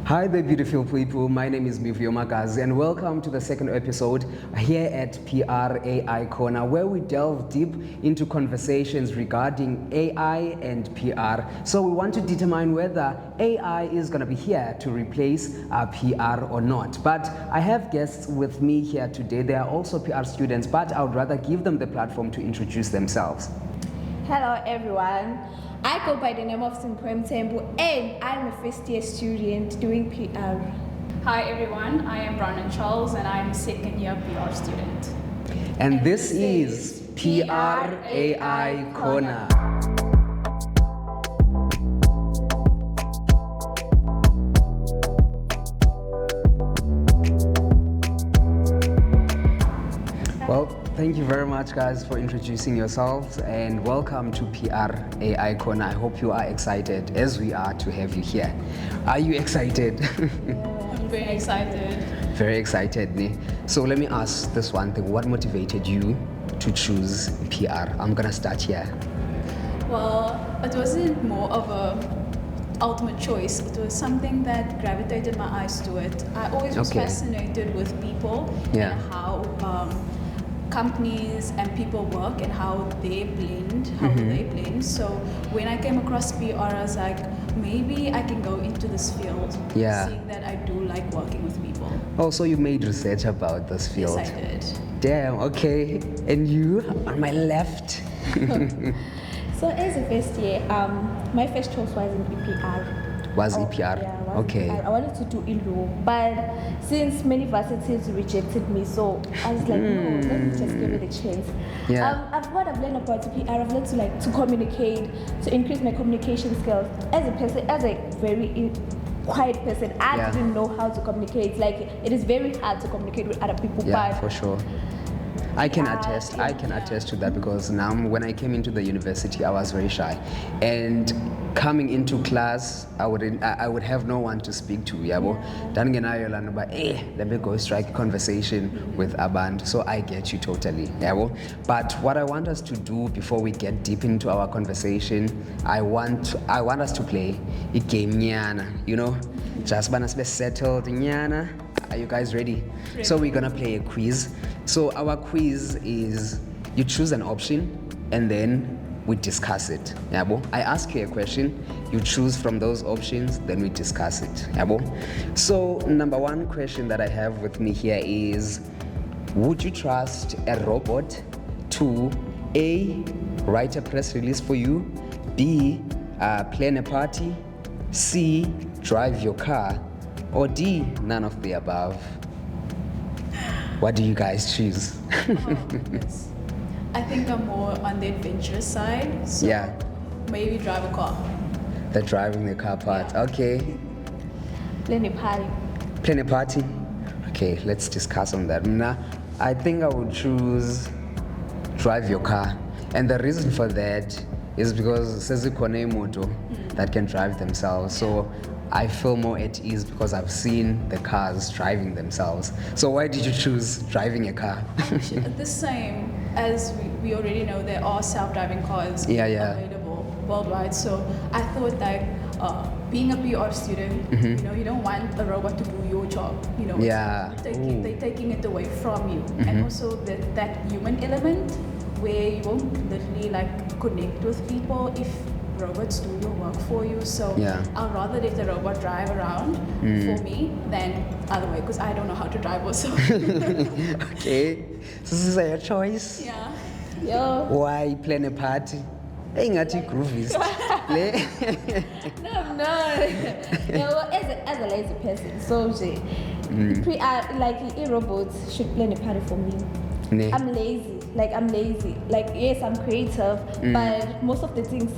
Hi there, beautiful people. My name is Mivio Magazi, and welcome to the second episode here at PR AI-KHONA, where we delve deep into conversations regarding AI and PR. So we want to determine whether AI is going to be here to replace PR or not. But I have guests with me here today. They are also PR students, but I would rather give them the platform to introduce themselves. Hello everyone, I go by the name of Simprem Tembu and I'm a first year student doing PR. Hi everyone, I am Brandon Charles and I'm a second year PR student. And this is PR AI-KHONA. Well, thank you very much, guys, for introducing yourselves, and welcome to PR AI-KHONA. I hope you are excited, as we are, to have you here. Are you excited? I'm very excited. Very excited, ne? So let me ask this one thing. What motivated you to choose PR? I'm gonna start here. Well, it wasn't more of a ultimate choice. It was something that gravitated my eyes to it. I always was fascinated with people and how companies and people work and how they blend, So when I came across PR, I was like, maybe I can go into this field, seeing that I do like working with people. Oh, so you made research about this field? Yes, I did. Damn, okay. And you, on my left? So as a first year, my first choice was in EPR. Was EPR? Yeah, okay. I wanted to do Enro, but since many universities rejected me, so I was like, no, let me just give it a chance. What I've learned about PR, I've learned to communicate, to increase my communication skills. As a person, as a very quiet person, I didn't know how to communicate. Like, it is very hard to communicate with other people. Yeah, for sure. I can attest to that, because now when I came into the university, I was very shy, and coming into class, I would have no one to speak to. Let me go strike a conversation with a band. So I get you totally. But what I want us to do before we get deep into our conversation, I want us to play a game, just banana be settled, Are you guys ready? So we're gonna play a quiz. So our quiz is, you choose an option and then we discuss it. I ask you a question, you choose from those options, then we discuss it. So number one question that I have with me here is, would you trust a robot to A, write a press release for you, B, plan a party, C, drive your car, or D, none of the above? What do you guys choose? Yes. I think I'm more on the adventurous side, so maybe drive a car. The driving the car part, okay. Plan a party. Plan a party? Okay, let's discuss on that. Now, I think I would choose drive your car. And the reason for that is because Sezikone moto that can drive themselves. So I feel more at ease because I've seen the cars driving themselves. So why did you choose driving a car? The same as we already know, there are self-driving cars available worldwide. So I thought that being a PR student, you don't want a robot to do your job. They're taking it away from you, and also that human element where you won't literally connect with people if robots do your work for you. So I'd rather let the robot drive around for me than other way, because I don't know how to drive also. Okay, so this is your choice. Yeah. Why plan a party? Hey, ngati groovist. No, as a lazy person, so robots should plan a party for me. I'm lazy. Yes, I'm creative, but most of the things,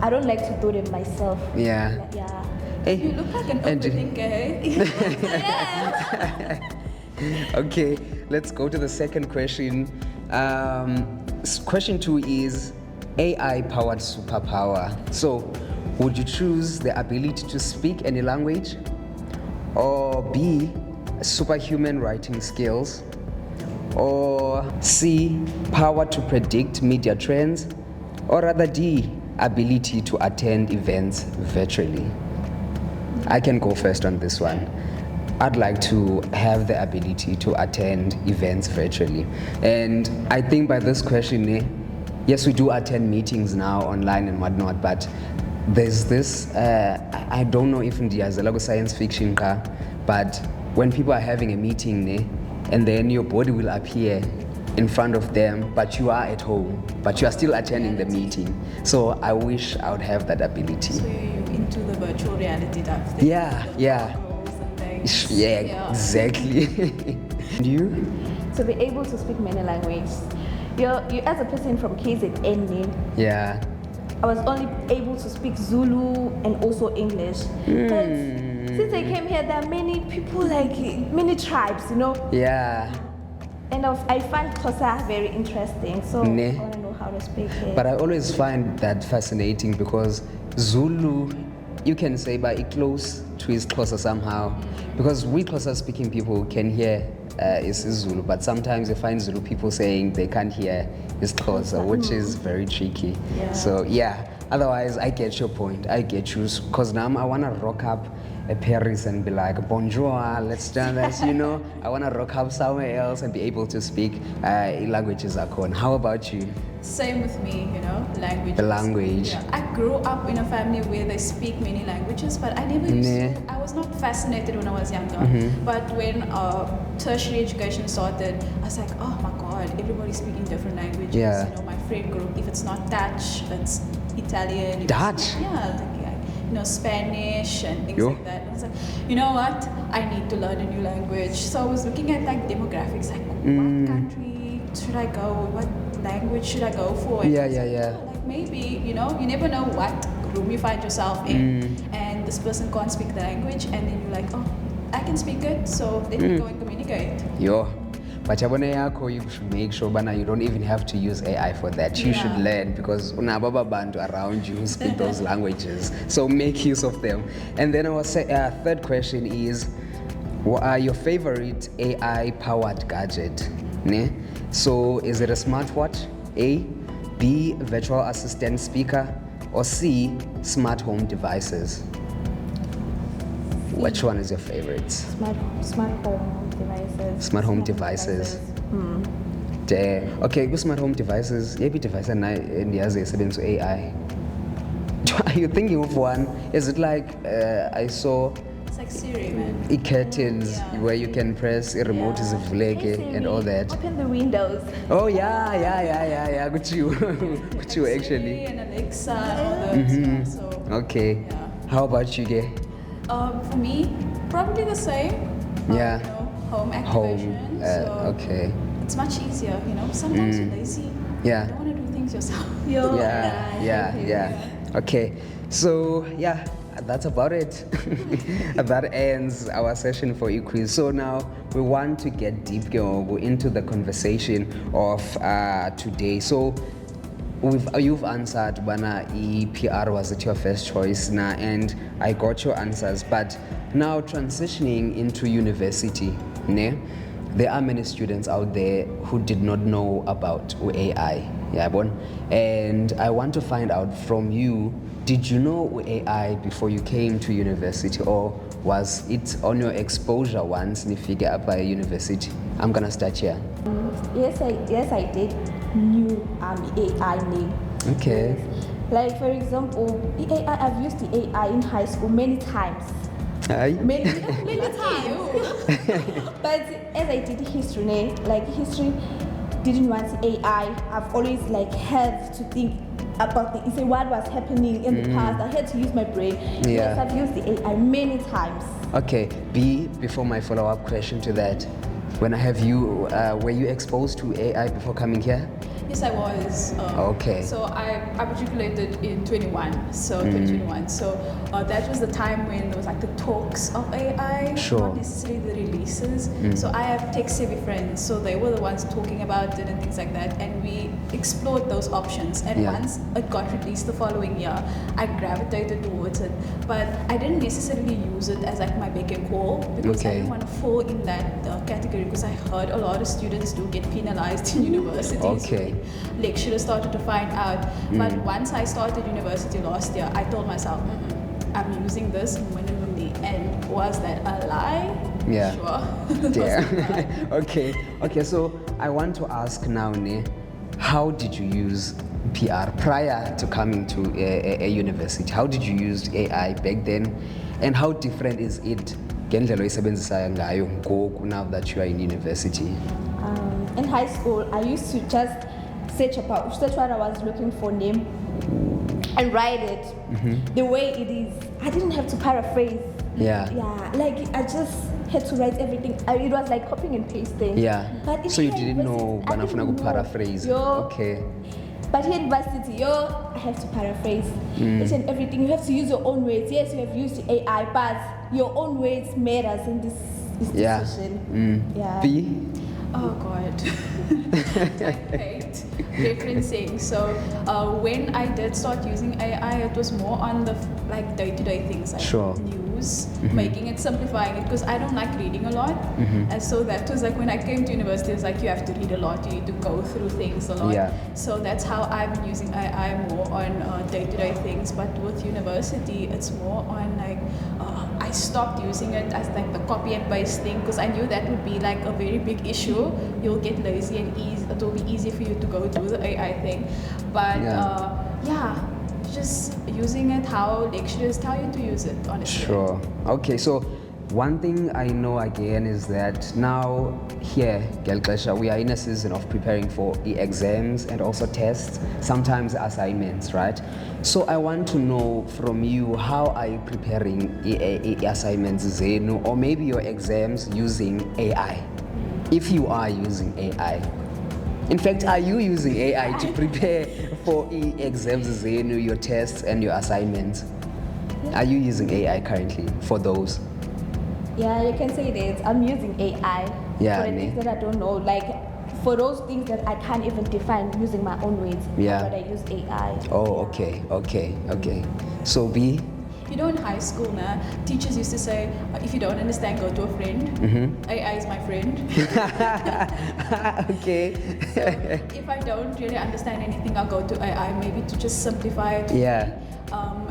I don't like to do them myself. Hey, you look like an overthinker, Okay, let's go to the second question. Question 2 is AI-powered superpower. So, would you choose the ability to speak any language, or B, superhuman writing skills, or C, power to predict media trends, or rather D, ability to attend events virtually? I can go first on this one. I'd like to have the ability to attend events virtually. And I think by this question, yes, we do attend meetings now online and whatnot, but there's this, I don't know if ndiyazela science fiction, but when people are having a meeting, and then your body will appear in front of them, but you are at home, but you are still attending the meeting. So I wish I would have that ability. So you're into the virtual reality stuff? Yeah. Yeah, exactly. And you? To be able to speak many languages. You as a person from KZN, Yeah. I was only able to speak Zulu and also English. But since I came here, there are many people, like many tribes, Yeah. And I find Xhosa very interesting, so I want to know how to speak it. But I always find that fascinating because Zulu, you can say, but it close to his Xhosa somehow. Because we Xhosa speaking people can hear is Zulu, but sometimes you find Zulu people saying they can't hear his Xhosa, which is very tricky. Yeah. So yeah, otherwise I get your point. I get you. Because now I want to rock up a Paris and be like, bonjour, let's do this, I want to rock up somewhere else and be able to speak languages KHONA. How about you? Same with me, languages. The language. Yeah. I grew up in a family where they speak many languages, but I never used to. I was not fascinated when I was younger. But when tertiary education started, I was like, oh my God, everybody's speaking different languages. Yeah. My friend group, if it's not Dutch, it's Italian. Dutch? Spanish and things like that. And I was like, you know what? I need to learn a new language. So I was looking at demographics, what country should I go? What language should I go for? And maybe, you never know what room you find yourself in, and this person can't speak the language, and then you're like, oh, I can speak it, so let me go and communicate. But you should make sure you don't even have to use AI for that. You should learn because unababa bantu around you who speak those languages. So make use of them. And then our third question is, what are your favorite AI-powered gadget? So is it a smartwatch? A, B, virtual assistant speaker, or C, smart home devices? Which one is your favorite? Smart home devices. Smart home devices. Okay, smart home devices. Maybe device and the AI. Are you thinking of one? Is it like I saw? It's like Siri, man. Curtains where you can press a remote is and all that. Open the windows. Oh yeah. Good you. Good you actually. Siri and Alexa and all that stuff. So, okay. Yeah. How about you, Gay? For me, probably the same. Home activation. Okay. It's much easier, Sometimes you're lazy. Yeah. You don't want to do things yourself. Yeah. Okay. So that's about it. That ends our session for eQuiz. So now we want to get deep into the conversation of today. So you've answered Bana PR was it your first choice now, and I got your answers. But now transitioning into university, there are many students out there who did not know about AI. And I want to find out from you, did you know AI before you came to university, or was it on your exposure once you figure out by university? I'm gonna start here. Yes, I did knew AI name. Okay. Yes. Like for example, I've used the AI in high school many times. Many times. But as I did history, history didn't want AI. I've always had to think about what was happening in the past. I had to use my brain. Yes, I've used the AI many times. Okay. B, before my follow-up question to that, when I have you, were you exposed to AI before coming here? Yes, I was. Okay. So I matriculated in 2021. So that was the time when there was the talks of AI, not necessarily the releases. So I have tech-savvy friends, so they were the ones talking about it and things like that, and we explored those options. And once it got released the following year, I gravitated towards it, but I didn't necessarily use it as my beck and call because I didn't want to fall in that category, because I heard a lot of students do get penalized in universities. Okay. Lecturers started to find out. But once I started university last year, I told myself, I'm using this minimally, Was that a lie? Yeah. Sure. Yeah. Okay. So I want to ask now, Ne, how did you use PR prior to coming to a university? How did you use AI back then, and how different is it ngendlela oyisebenzisayo ngayo ngoku now that you are in university? In high school, I used to just search what I was looking for name and write it the way it is. I didn't have to paraphrase. Yeah. Yeah, like I just had to write everything. It was like copying and pasting. Yeah. But So you didn't know banafuna ku paraphrase. Okay. But here in varsity, I have to paraphrase each and everything. You have to use your own words. Yes, you have used AI, but your own words matters in this decision. Yeah. B? Oh God. I hate referencing. So when I did start using AI, it was more on the day-to-day things like news, making it, simplifying it, because I don't like reading a lot. And so that was like when I came to university, it was like you have to read a lot, you need to go through things a lot. Yeah. So that's how I've been using AI more on day-to-day things. But with university, it's more on like I stopped using it as like the copy and paste thing, because I knew that would be like a very big issue. You'll get lazy and it will be easy for you to go do the AI thing. But just using it how lecturers tell you to use it, honestly. Sure. Okay, so one thing I know again is that now here, Gelklesha, we are in a season of preparing for exams and also tests, sometimes assignments, right? So I want to know from you, how are you preparing assignments, Zenu, or maybe your exams using AI? If you are using AI. In fact, are you using AI to prepare for exams, Zenu, your tests and your assignments? Are you using AI currently for those? Yeah, you can say that. I'm using AI for the things that I don't know. Like for those things that I can't even define using my own words. But I use AI. Oh, okay. So B? You know, in high school, teachers used to say, if you don't understand, go to a friend. AI is my friend. Okay. So if I don't really understand anything, I'll go to AI, maybe to just simplify it. Yeah.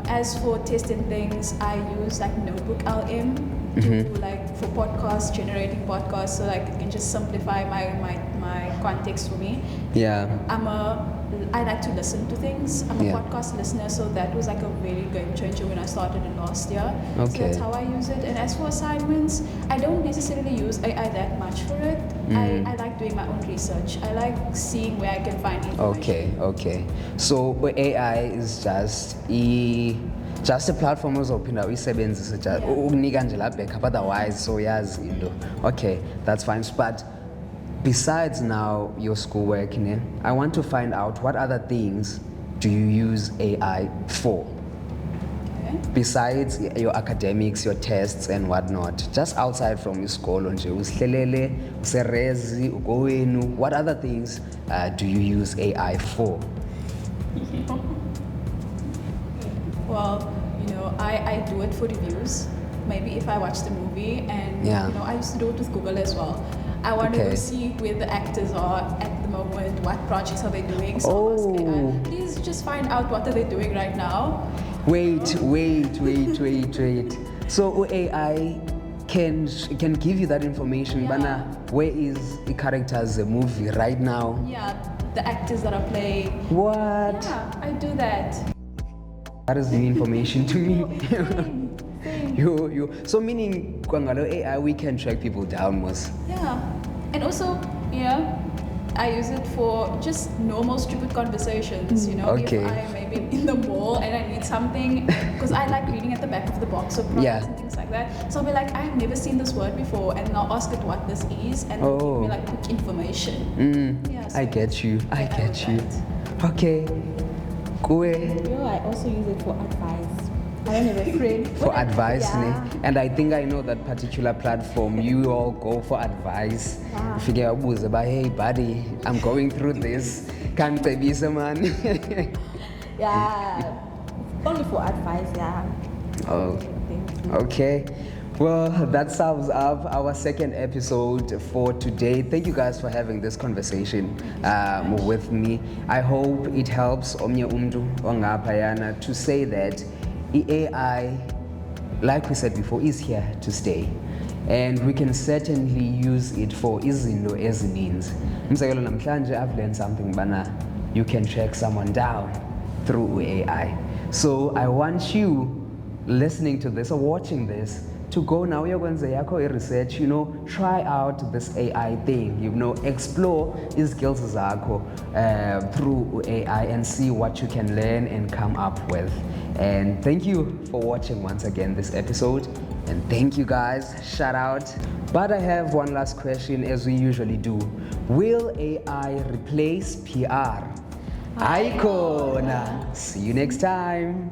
As for testing things, I use like Notebook LM to like for podcasts, generating podcasts, so like it can just simplify my context for me. Yeah. I like to listen to things. I'm a podcast listener, so that was like a very game changer when I started it last year. Okay. So that's how I use it. And as for assignments, I don't necessarily use AI that much for it. I like doing my own research. I like seeing where I can find information. Okay. So AI is just a platform ozophinda uyisebenzise ukunika nje la backup, otherwise so yazi into. Okay, that's fine. But besides now your schoolwork, I want to find out what other things do you use AI for? Okay. Besides your academics, your tests and whatnot, just outside from your school, usihlelele, userezi, ukowenu, what other things do you use AI for? Well, I do it for reviews. Maybe if I watch the movie, and I used to do it with Google as well. I want to go see where the actors are at the moment, what projects are they doing. So ask AI, please just find out what are they doing right now. Wait. So AI can give you that information, Bana, where is the characters, the movie right now? Yeah, the actors that are playing. What? Yeah, I do that. That is new information to me. So meaning kwangalo AI we can track people down most. Yeah. And also, I use it for just normal stupid conversations, If I maybe in the mall and I need something, because I like reading at the back of the box of products and things like that. So I'll be like, I've never seen this word before, and I'll ask it what this is, and it'll give me like quick information. So I get you. Okay. I also use it for advice. I don't have a friend. For advice, and I think I know that particular platform. You all go for advice. Figure out, hey buddy, I'm going through this. Can't be some man. Yeah, only for advice. Yeah. Oh, okay. Well, that sums up our second episode for today. Thank you guys for having this conversation with me. I hope it helps Omnye Umdu Ongapayana to say that AI like we said before, is here to stay. And we can certainly use it for izinto ezininzi. Umzekelo namhlanje I've learned something bana you can track someone down through AI. So I want you listening to this or watching this to go now uyokwenza yakho research, try out this AI thing, explore skills zakho through AI and see what you can learn and come up with. And thank you for watching once again this episode. And thank you guys, shout out. But I have one last question, as we usually do. Will AI replace PR? AI-KHONA. See you next time.